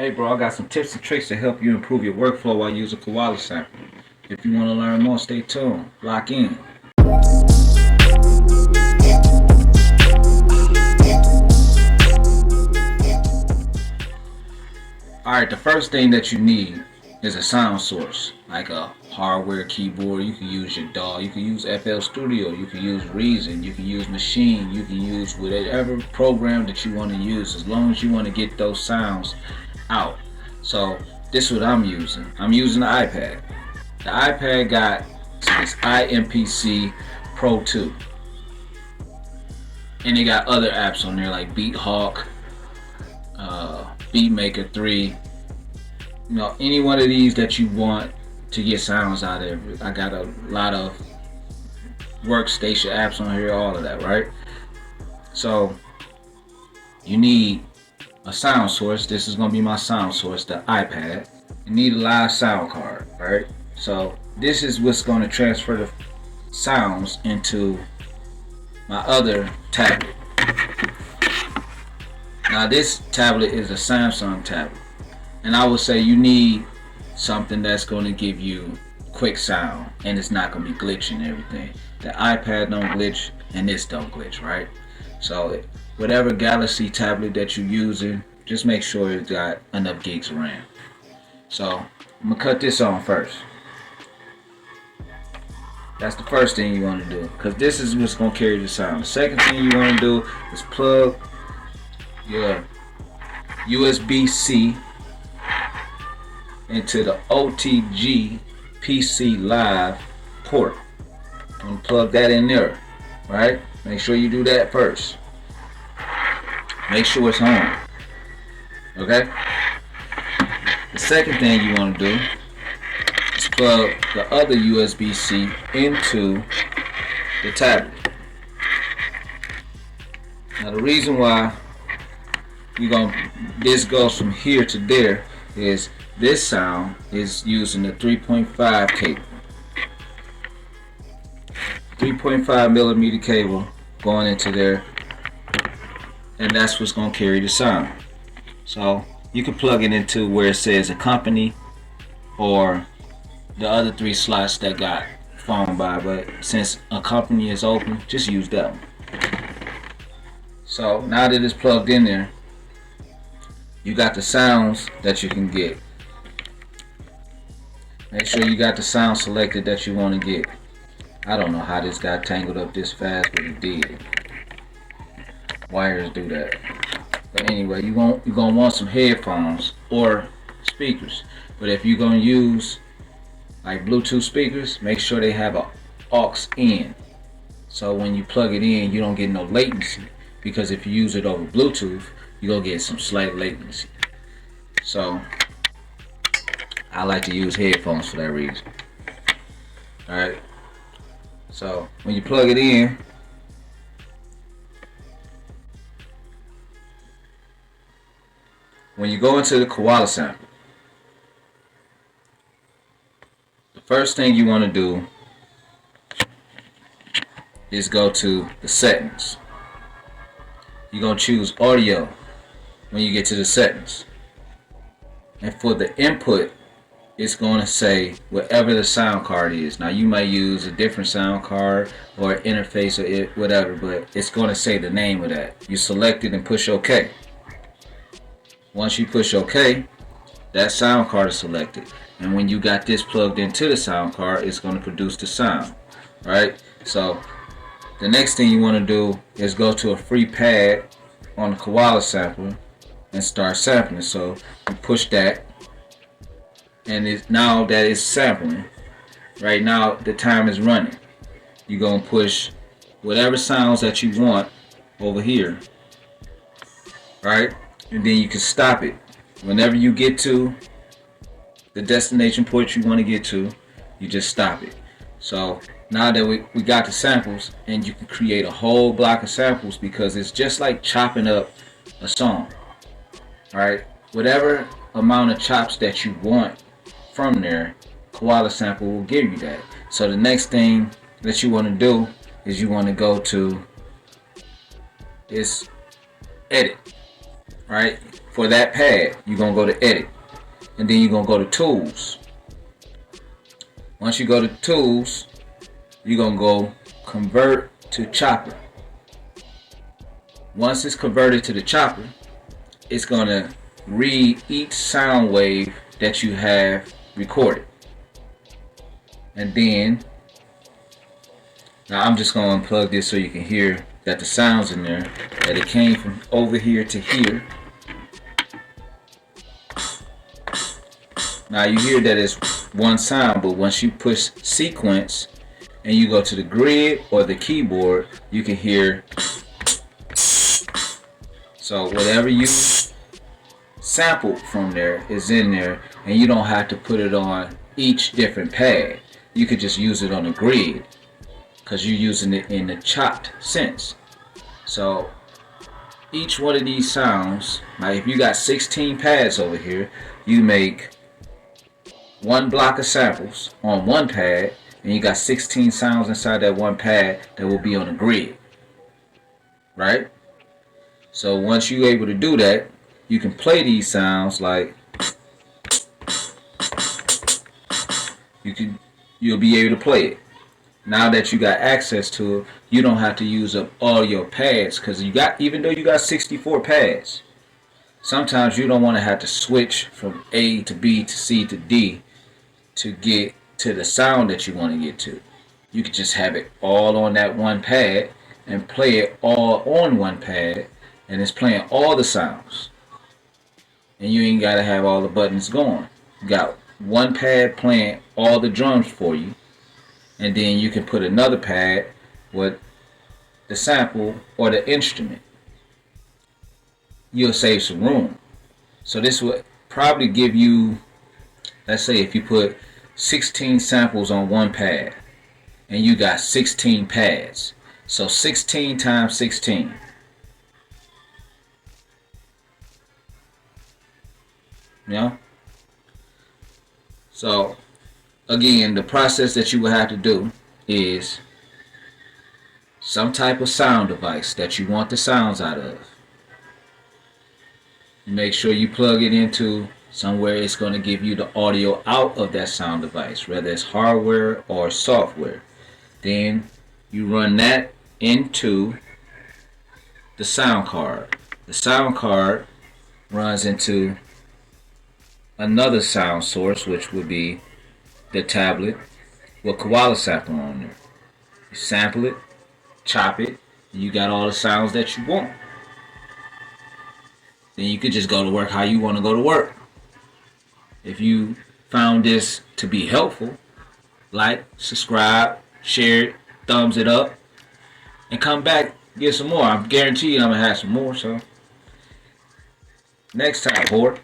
Hey bro, I got some tips and tricks to help you improve your workflow while using Kuala sample. If you want to learn more, stay tuned. Lock in. Alright, the first thing that you need is a sound source, like a hardware keyboard. You can use your DAW, you can use FL Studio, you can use Reason, you can use Machine, you can use whatever program that you want to use, as long as you want to get those sounds out. So this is what I'm using. I'm using the iPad. The iPad got this IMPC Pro 2. And they got other apps on there like BeatHawk, Beatmaker 3. You know, any one of these that you want to get sounds out of it. I got a lot of workstation apps on here, all of that, right? So you need a sound source. This is gonna be my sound source, the iPad. You need a live sound card, right? So this is what's gonna transfer the sounds into my other tablet. Now this tablet is a Samsung tablet, and I would say you need something that's going to give you quick sound and it's not going to be glitching and everything. The iPad don't glitch and this don't glitch, right? So whatever Galaxy tablet that you're using, just make sure it's got enough gigs of RAM. So I'm gonna cut this on first. That's the first thing you want to do, because this is what's going to carry the sound. The second thing you want to do is plug your USB-C into the OTG PC Live port. I'm going to plug that in there, right? Make sure you do that first. Make sure it's on, okay? The second thing you want to do is plug the other USB-C into the tablet. Now the reason why this goes from here to there is this sound is using the 3.5 cable. 3.5 millimeter cable going into there, and that's what's going to carry the sound. So you can plug it into where it says accompany or the other three slots that got phone by, but since accompany is open, just use that one. So now that it's plugged in there, you got the sounds that you can get. Make sure you got the sound selected that you want to get. I don't know how this got tangled up this fast, but it did. Wires do that. But anyway, you're gonna want some headphones or speakers. But if you're gonna use like Bluetooth speakers, make sure they have a aux in. So when you plug it in, you don't get no latency. Because if you use it over Bluetooth, you're gonna get some slight latency. So I like to use headphones for that reason. Alright. So when you plug it in, when you go into the Kuala sample, the first thing you want to do is go to the settings. You're going to choose audio when you get to the settings. And for the input, it's going to say whatever the sound card is. Now you might use a different sound card or interface or whatever, but it's going to say the name of that. You select it and push OK. Once you push OK, that sound card is selected. And when you got this plugged into the sound card, it's going to produce the sound. Right? So the next thing you want to do is go to a free pad on the Kuala sampler and start sampling. So you push that, and now that it's sampling, right now the time is running. You're going to push whatever sounds that you want over here, right? And then you can stop it. Whenever you get to the destination point you want to get to, you just stop it. So now that we got the samples, and you can create a whole block of samples, because it's just like chopping up a song. Alright, whatever amount of chops that you want from there, Kuala sample will give you that. So the next thing that you want to do is you want to go to this edit, right? for that pad, you're going to go to edit. And then you're going to go to tools. Once you go to tools, you're going to go convert to chopper. Once it's converted to the chopper, it's going to read each sound wave that you have recorded. And then, now I'm just going to unplug this so you can hear that the sounds in there, that it came from over here to here. Now you hear that it's one sound, but once you push sequence and you go to the grid or the keyboard, you can hear. So whatever you sampled from there is in there, and you don't have to put it on each different pad. You could just use it on the grid because you're using it in the chopped sense. So each one of these sounds, like if you got 16 pads over here, you make one block of samples on one pad, and you got 16 sounds inside that one pad that will be on the grid, right? So once you're able to do that, you can play these sounds like you'll be able to play it. Now that you got access to it, you don't have to use up all your pads, because even though you got 64 pads, sometimes you don't want to have to switch from A to B to C to D to get to the sound that you want to get to. You could just have it all on that one pad and play it all on one pad, and it's playing all the sounds. And you ain't got to have all the buttons going. You got one pad playing all the drums for you, and then you can put another pad with the sample or the instrument. You'll save some room. So this will probably give you, let's say if you put 16 samples on one pad and you got 16 pads, so 16 times 16. You know? So again, the process that you will have to do is some type of sound device that you want the sounds out of. Make sure you plug it into somewhere it's going to give you the audio out of that sound device, whether it's hardware or software. Then you run that into the sound card. The sound card runs into another sound source, which would be the tablet with Kuala sample on there. You sample it, chop it, and you got all the sounds that you want. Then you could just go to work how you want to go to work. If you found this to be helpful, like, subscribe, share it, thumbs it up, and come back, get some more. I'm guaranteed I'm going to have some more. So next time, board.